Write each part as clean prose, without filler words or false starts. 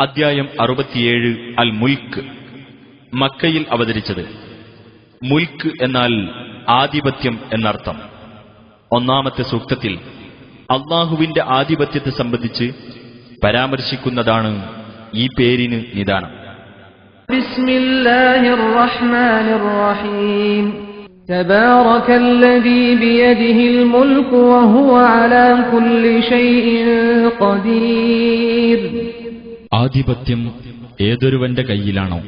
അദ്ധ്യായം 67 അൽ മുൽക്ക്. മക്കയിൽ അവതരിച്ചത്. മുൽക്ക് എന്നാൽ ആധിപത്യം എന്നർത്ഥം. ഒന്നാമത്തെ സൂക്തത്തിൽ അല്ലാഹുവിന്റെ ആധിപത്യത്തെ സംബന്ധിച്ച് പരാമർശിക്കുന്നതാണ് ഈ പേരിന് നിദാനം. ബിസ്മില്ലാഹിർ റഹ്മാനിർ റഹീം. തബാറകല്ലദീ ബിയദിഹിൽ മുൽക്കു വഹുവ അലാ കുല്ലി ഷൈഇൻ ഖദീർ. ആധിപത്യം ഏതൊരുവന്റെ കയ്യിലാണോ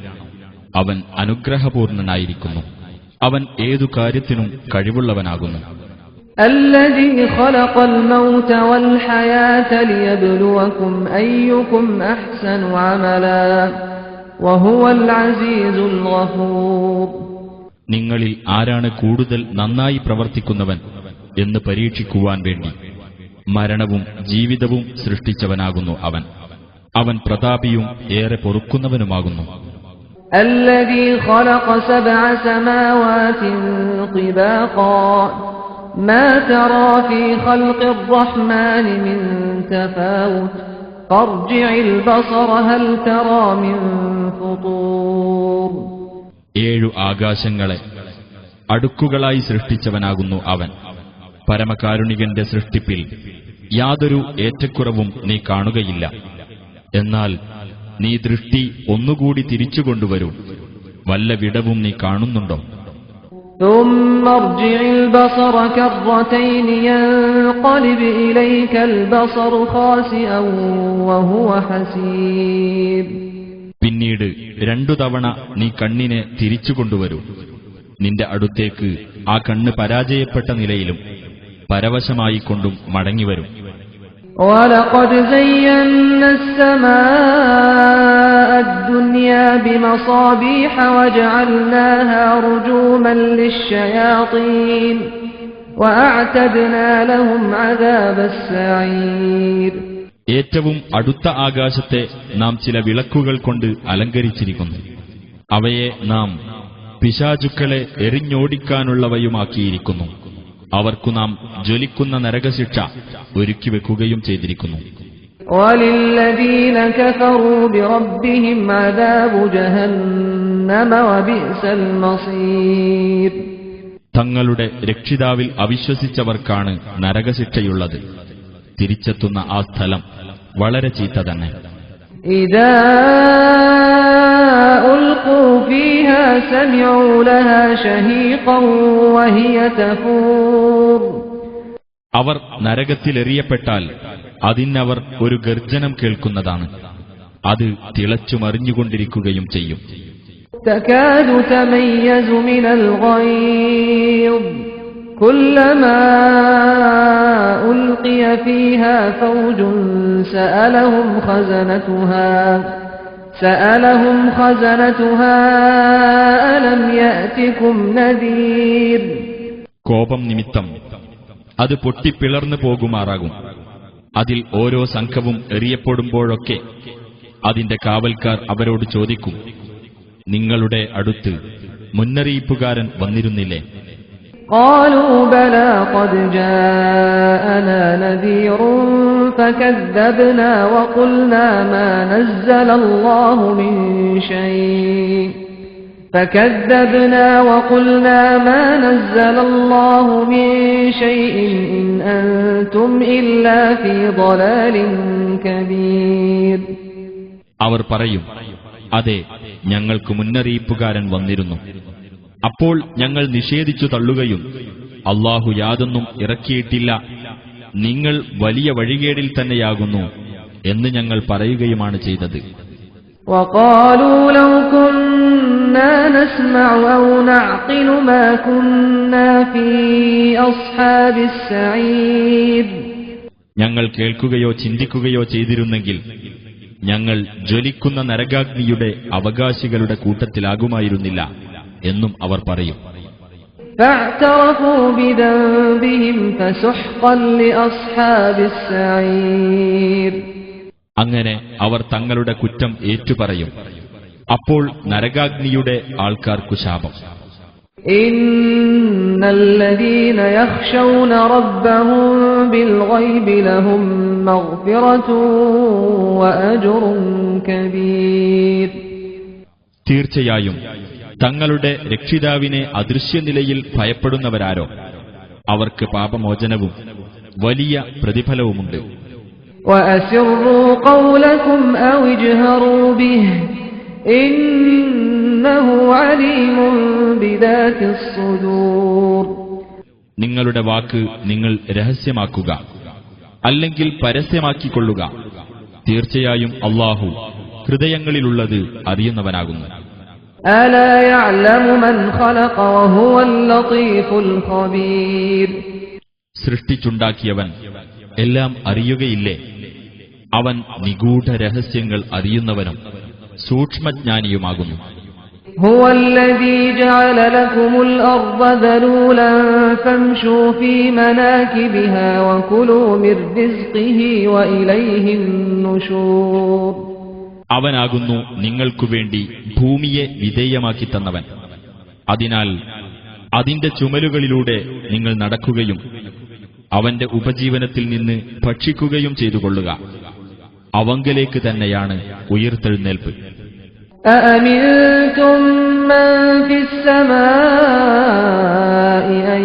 അവൻ അനുഗ്രഹപൂർണനായിരിക്കുന്നു, അവൻ ഏതു കാര്യത്തിനും കഴിവുള്ളവനാകുന്നു. الذي خلق الموت والحياة ليبلوكم أيكم أحسن عملا وهو العزيز الغفور. നിങ്ങളിൽ ആരാണ് കൂടുതൽ നന്നായി പ്രവർത്തിക്കുന്നവൻ എന്ന് പരീക്ഷിക്കുവാൻ വേണ്ടി മരണവും ജീവിതവും സൃഷ്ടിച്ചവനാകുന്നു അവൻ പ്രതാപിയും ഏറെ പൊറുക്കുന്നവനുമാകുന്നു. الذي خلق 7 سماوات طباقا ما ترى في خلق الرحمن من تفاوت فارجع البصر هل ترى من فطور. 7 ആകാശങ്ങളെ അടുക്കുകളായി സൃഷ്ടിച്ചവനാകുന്നു അവൻ. പരമകാരുണികന്റെ സൃഷ്ടിപ്പിൽ യാതൊരു ഏറ്റക്കുറവും നീ കാണുകയില്ല. എന്നാൽ നീ ദൃഷ്ടി ഒന്നുകൂടി തിരിച്ചുകൊണ്ടുവരൂ, വല്ല വിടവും നീ കാണുന്നുണ്ടോ? ثم ارجع البصر كرتين ينقلب إليك البصر خاسئا وهو حسير. പിന്നീട് 2 തവണ നീ കണ്ണിനെ തിരിച്ചുകൊണ്ടുവരൂ, നിന്റെ അടുത്തേക്ക് ആ കണ്ണ് പരാജയപ്പെട്ട നിലയിലും പരവശമായിക്കൊണ്ടും മടങ്ങിവരും. وَلَقَدْ زَيَّنَّا السَّمَاءَ الدُّنْيَا بِمَصَابِيحَ وَجَعَلْنَاهَا رُجُومًا لِلشَّيَاطِينِ وَأَعْتَدْنَا لَهُمْ عَذَابَ السَّعِيرِ. ഏറ്റവും അടുത്ത ആകാശത്തെ നാം ചില വിളക്കുകൾ കൊണ്ട് അലങ്കരിച്ചിരിക്കുന്നു. അവയെ നാം പിശാചുക്കളെ എറിഞ്ഞോടിക്കാനുള്ളവയുമാക്കിയിരിക്കുന്നു. അവർക്കു നാം ജ്വലിക്കുന്ന നരകശിക്ഷ ഒരുക്കിവെക്കുകയും ചെയ്തിരിക്കുന്നു. وَلِلَّذِينَ كَفَرُوا بِرَبِّهِمْ عَذَابُ جَهَنَّمَ وَبِئْسَ الْمَصِيرُ. തങ്ങളുടെ രക്ഷിതാവിൽ അവിശ്വസിച്ചവർക്കാണ് നരകശിക്ഷയുള്ളത്. തിരിച്ചെത്തുന്ന ആ സ്ഥലം വളരെ ചീത്ത തന്നെ. إِذَا أُلْقُوا فِيهَا سَمِعُوا لَهَا شَهِيقًا وَهِيَ تَفُورُ. അവർ നരകത്തിലെറിയപ്പെട്ടാൽ അതിനവർ ഒരു ഗർജനം കേൾക്കുന്നതാണ്. അത് തിളച്ചുമറിഞ്ഞുകൊണ്ടിരിക്കുകയും ചെയ്യും. تَكَادُ تَمَيَّزُ مِنَ الْغَيْظِ كُلَّمَا أُلْقِيَ فِيهَا فَوْجٌ سألهم خزنتها ألم يأتكم نذير. കോപം നിമിത്തം അത് പൊട്ടിപ്പിളർന്നു പോകുമാറാകും. അതിൽ ഓരോ സംഘവും എറിയപ്പെടുമ്പോഴൊക്കെ അതിന്റെ കാവൽക്കാർ അവരോട് ചോദിക്കും, നിങ്ങളുടെ അടുത്ത് മുന്നറിയിപ്പുകാരൻ വന്നിരുന്നില്ലേ? قالوا بلى قد جاءنا نذير فكذبنا وقلنا ما نزل الله من شيء إن أنتم إلا في ضلال كبير. അവർ പറയും, അതെ, ഞങ്ങൾക്ക് മുന്നറിയിപ്പുകാരൻ വന്നിരുന്നു. അപ്പോൾ ഞങ്ങൾ നിഷേധിച്ചു തള്ളുകയും അല്ലാഹു യാതൊന്നും ഇറക്കിയിട്ടില്ല, നിങ്ങൾ വലിയ വഴികേടിൽ തന്നെയാകുന്നു എന്ന് ഞങ്ങൾ പറയുകയുമാണ് ചെയ്തത്. وقالوا لو كنا نسمع أو نعقل ما كنا في أصحاب السعير. ഞങ്ങൾ കേൾക്കുകയോ ചിന്തിക്കുകയോ ചെയ്തിരുന്നെങ്കിൽ ഞങ്ങൾ ജ്വലിക്കുന്ന നരകാഗ്നിയുടെ അവകാശികളുടെ കൂട്ടത്തിലാകുമായിരുന്നില്ല എന്നും അവർ പറയും. فاعترفوا بذنبهم فسحقا لأصحاب السعير. അങ്ങനെ അവർ തങ്ങളുടെ കുറ്റം ഏറ്റുപറയും. അപ്പോൾ നരകാഗ്നിയുടെ ആൾക്കാർക്കു ശാപം. ഇന്നല്ലദീന യഖ്ശൗന റബ്ബഹും ബിൽഗൈബി ലഹും മഗ്ഫിറതുൻ വഅജ്റുൻ كبير. തീർച്ചയായും തങ്ങളുടെ രക്ഷിതാവിനെ അദൃശ്യനിലയിൽ ഭയപ്പെടുന്നവരാരോ അവർക്ക് പാപമോചനവും വലിയ പ്രതിഫലവുമുണ്ട്. وأسروا قولكم أو اجهروا به إنه عليم بذات الصدور. നിങ്ങളുടെ വാക്ക് നിങ്ങൾ രഹസ്യമാക്കുക, അല്ലെങ്കിൽ പരസ്യമാക്കിക്കൊള്ളുക. തീർച്ചയായും അല്ലാഹു ഹൃദയങ്ങളിലുള്ളത് അറിയുന്നവനാകുന്നു. ألا يعلم من خلق وهو اللطيف الخبير. സൃഷ്ടിച്ചുണ്ടാക്കിയവൻ എല്ലാം അറിയുകയില്ലേ? അവൻ നിഗൂഢ രഹസ്യങ്ങൾ അറിയുന്നവനും സൂക്ഷ്മജ്ഞാനിയുമാകുന്നു. هو الذي جعل لكم الأرض ذلولا فامشوا في مناكبها وكلوا من رزقه وإليه النشور. അവനാകുന്നു നിങ്ങൾക്കുവേണ്ടി ഭൂമിയെ വിധേയമാക്കി തന്നവൻ. അതിനാൽ അതിന്റെ ചുമലുകളിലൂടെ നിങ്ങൾ നടക്കുകയും അവന്റെ ഉപജീവനത്തിൽ നിന്ന് ഭക്ഷിക്കുകയും ചെയ്തുകൊള്ളുക. അവങ്കലേക്ക് തന്നെയാണ് ഉയിർത്തെഴുന്നേൽപ്പ്. أأمنتم من في السماء أن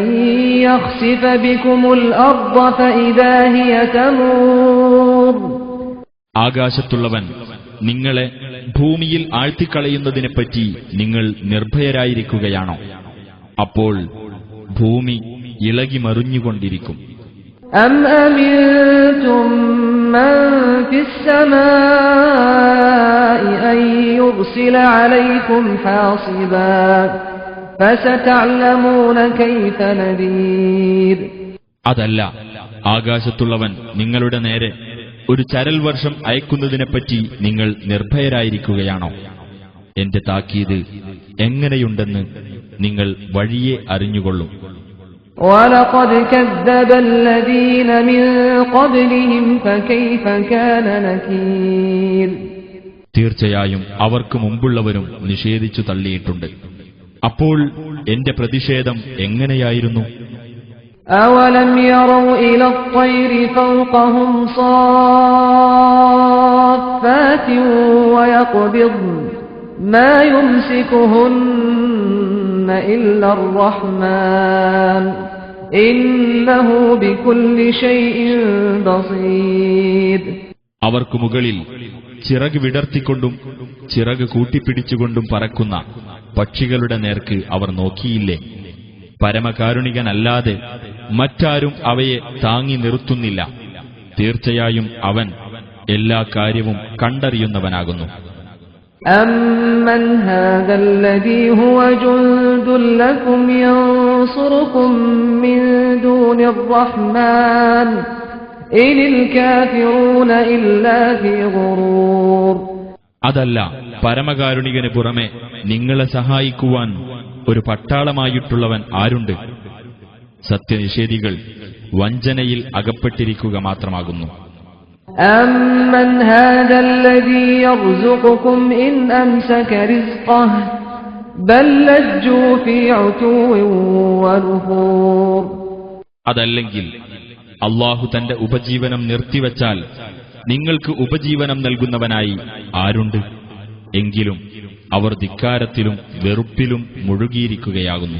يخسف بكم الأرض فإذا هي تمور. ആകാശത്തുള്ളവൻ നിങ്ങളെ ഭൂമിയിൽ ആഴ്ത്തിക്കളയുന്നതിനെപ്പറ്റി നിങ്ങൾ നിർഭയരായിരിക്കുകയാണോ? അപ്പോൾ ഭൂമി ഇളകി മറിഞ്ഞുകൊണ്ടിരിക്കും. أم أمنتم من في السماء أن يرسل عليكم حاصبا فستعلمون كيف نذير. അതല്ല, ആകാശത്തുള്ളവൻ നിങ്ങളുടെ നേരെ ഒരു ചരൽ വർഷം അയക്കുന്നതിനെപ്പറ്റി നിങ്ങൾ നിർഭയരായിരിക്കുകയാണോ? എന്റെ താക്കീത് എങ്ങനെയുണ്ടെന്ന് നിങ്ങൾ വഴിയെ അറിഞ്ഞുകൊള്ളും. وَلَقَدْ كَذَّبَ الَّذِينَ مِن قَبْلِهِمْ فَكَيْفَ كَانَ نَكِيرِ. തീർച്ചയായും അവർക്ക് മുമ്പുള്ളവരും നിഷേധിച്ചു തള്ളിയിട്ടുണ്ട്. അപ്പോൾ എന്റെ പ്രതിഷേധം എങ്ങനെയായിരുന്നു? أَوَلَمْ يَرَوْا إِلَى الطَّيْرِ فَوْقَهُمْ صَافَّاتٍ وَيَقْبِضْنَ مَا يُمْسِكُهُنَّ إِلَّا الرَّحْمَنُ إِنَّهُ بِكُلِّ شَيْءٍ بَصِيرٌ. അവർക്ക് മുകളിൽ ചിറക് വിടർത്തിക്കൊണ്ടും ചിറക് കൂട്ടിപ്പിടിച്ചുകൊണ്ടും പറക്കുന്ന പക്ഷികളുടെ നേർക്ക് അവർ നോക്കിയില്ലേ? പരമകാരുണികനല്ലാതെ മറ്റാരും അവയെ താങ്ങി നിർത്തുന്നില്ല. തീർച്ചയായും അവൻ എല്ലാ കാര്യവും കണ്ടറിയുന്നവനാകുന്നു. أَمَّنْ هَذَا الَّذِي هُوَ جُندٌ لَّكُمْ يَنصُرُكُم مِّن دُونِ الرَّحْمَنِ إِنِ الْكَافِرُونَ إِلَّا فِي غُرُورٍ. അതല്ല, പരമകാരുണികന് പുറമെ നിങ്ങളെ സഹായിക്കുവാൻ ഒരു പട്ടാളമായിട്ടുള്ളവൻ ആരുണ്ട്? സത്യനിഷേധികൾ വഞ്ചനയിൽ അകപ്പെട്ടിരിക്കുക മാത്രമാകുന്നു. أَمَّنْ هَذَا الَّذِي يَرْزُقُكُمْ إِنْ أَمْسَكَ رِزْقَهُ بَل لَّجُّوا فِي عُتُوٍّ وَنُفُورٍ. അതല്ലെങ്കിൽ അല്ലാഹു തന്റെ ഉപജീവനം നിർത്തിവച്ചാൽ നിങ്ങൾക്ക് ഉപജീവനം നൽകുന്നവനായി ആരുണ്ട്? എങ്കിലും അവർ ധിക്കാരത്തിലും വെറുപ്പിലും മുഴുകിയിരിക്കുകയാകുന്നു.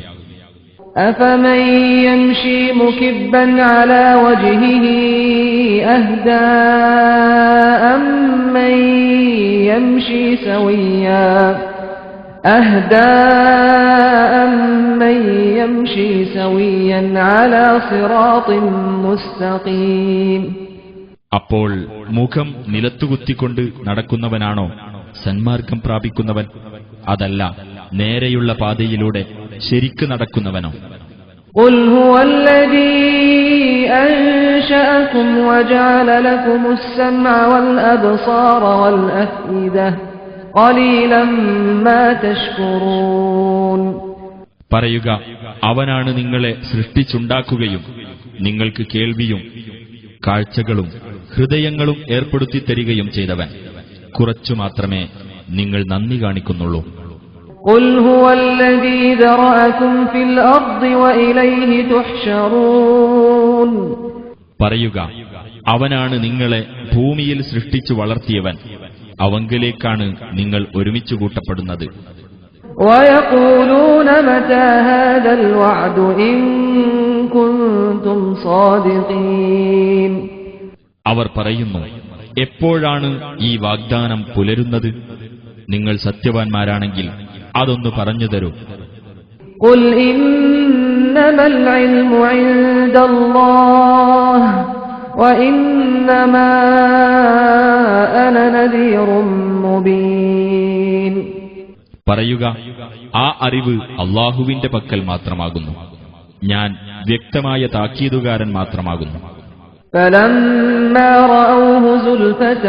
أَفَمَن يَمْشِي مُكِبًّا عَلَى وَجْهِهِ أَهْدَىٰ أَمَّن يَمْشِي سَوِيًّا عَلَى صِرَاطٍ مُّسْتَقِيمٍ. അപ്പോൾ മുഖം നിലത്തുകുത്തിക്കൊണ്ട് നടക്കുന്നവനാണോ സന്മാർഗം പ്രാപിക്കുന്നവൻ? അതല്ല, നേരെയുള്ള പാതയിലൂടെ ശരിക്ക് നടക്കുന്നവനോ? قُلْ هُوَ الَّذِي أَنشَأَكُمْ وَجَعَلَ لَكُمُ السَّمْعَ وَالْأَبْصَارَ وَالْأَفْئِدَةَ قَلِيلًا مَا تَشْكُرُونَ. പറയുക, അവനാണ് നിങ്ങളെ സൃഷ്ടിച്ചുണ്ടാക്കുകയും നിങ്ങൾക്ക് കേൾവിയും കാഴ്ചകളും ഹൃദയങ്ങളും ഏർപ്പെടുത്തി തരികയും ചെയ്തവൻ. കുറച്ചു മാത്രമേ നിങ്ങൾ നന്ദി കാണിക്കുന്നുള്ളൂ. قُلْ هُوَ الَّذِي ذَرَأَكُمْ فِي الْأَرْضِ وَإِلَيْهِ تُحْشَرُونَ. പറയുക, അവനാണ് നിങ്ങളെ ഭൂമിയിൽ സൃഷ്ടിച്ചു വളർത്തിയവൻ, അവങ്കലേക്കാണ് നിങ്ങൾ ഒരുമിച്ചു കൂട്ടപ്പെടുന്നത്. ويقولون متى هذا الوعد إن كنتم صادقين. അവർ പറയുന്നു, എപ്പോഴാണ് ഈ വാഗ്ദാനം പുലരുന്നത്? നിങ്ങൾ സത്യവാൻമാരാണെങ്കിൽ അതൊന്നു പറഞ്ഞു തരൂ. قل إنما العلم عند الله وإنما أنا نذير مبين. പറയുക, ആ അറിവ് അല്ലാഹുവിന്റെ പക്കൽ മാത്രമാകുന്നു, ഞാൻ വ്യക്തമായ താക്കീതുകാരൻ മാത്രമാകുന്നു. فلما رأوه زلفة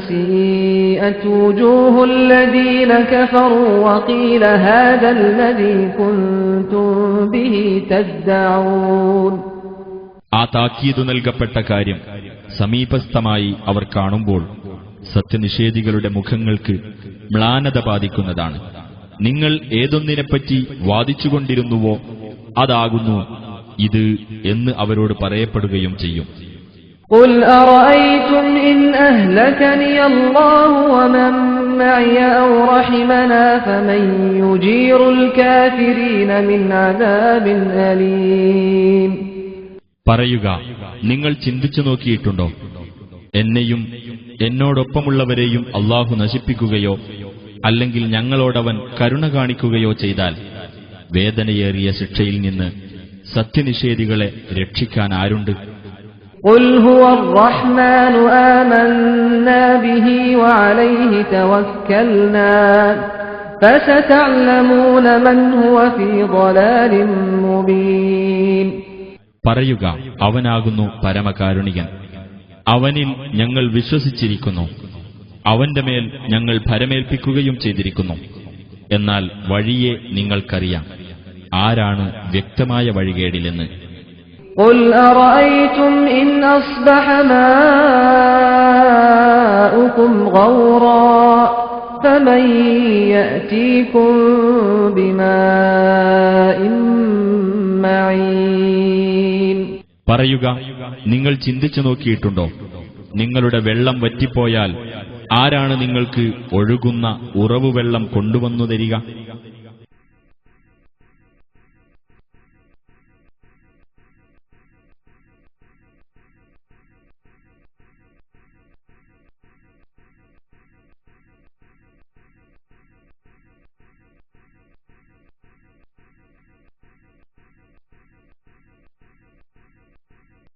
سيئت وجوه الذين كفروا وقيل هذا الذي كنتم به تدعون. ആ താക്കീതു നൽകപ്പെട്ട കാര്യം സമീപസ്ഥമായി അവർ കാണുമ്പോൾ സത്യനിഷേധികളുടെ മുഖങ്ങൾക്ക് മ്ലാനത ബാധിക്കുന്നതാണ്. നിങ്ങൾ ഏതൊന്നിനെപ്പറ്റി വാദിച്ചുകൊണ്ടിരുന്നുവോ അതാകുന്നു ഇത് എന്ന് അവരോട് പറയപ്പെടുകയും ചെയ്യും. قل أرأيتم إن أهلكني الله ومن معي أو رحمنا فمن يجير الكافرين من عذاب أليم. പറയുക, നിങ്ങൾ ചിന്തിച്ചു നോക്കിയിട്ടുണ്ടോ, എന്നെയും എന്നോടൊപ്പമുള്ളവരെയും അല്ലാഹു നശിപ്പിക്കുകയോ അല്ലെങ്കിൽ ഞങ്ങളോടവൻ കരുണ കാണിക്കുകയോ ചെയ്താൽ വേദനയേറിയ ശിക്ഷയിൽ നിന്ന് സത്യനിഷേധികളെ രക്ഷിക്കാൻ ആരുണ്ട്? قل هو الرحمن آمنا به وعليه توكلنا فستعلمون من هو في ضلال مبين. പറയുക, അവനാകുന്നു പരമകാരുണികൻ, അവനിൽ ഞങ്ങൾ വിശ്വസിച്ചിരിക്കുന്നു, അവന്റെ മേൽ ഞങ്ങൾ ഭരമേൽപ്പിക്കുകയും ചെയ്തിരിക്കുന്നു. എന്നാൽ വഴിയെ നിങ്ങൾക്കറിയാം, ആരാണ് വ്യക്തമായ വഴികേടിലെന്ന്. قل أرأيتم إن أصبح ماؤكم غورا فمن يأتيكم بماء معين. പറയുക, നിങ്ങൾ ചിന്തിച്ചു നോക്കിയിട്ടുണ്ടോ, നിങ്ങളുടെ വെള്ളം വറ്റിപ്പോയാൽ ആരാണ് നിങ്ങൾക്ക് ഒഴുകുന്ന ഉറവുവെള്ളം കൊണ്ടുവന്നു തരിക?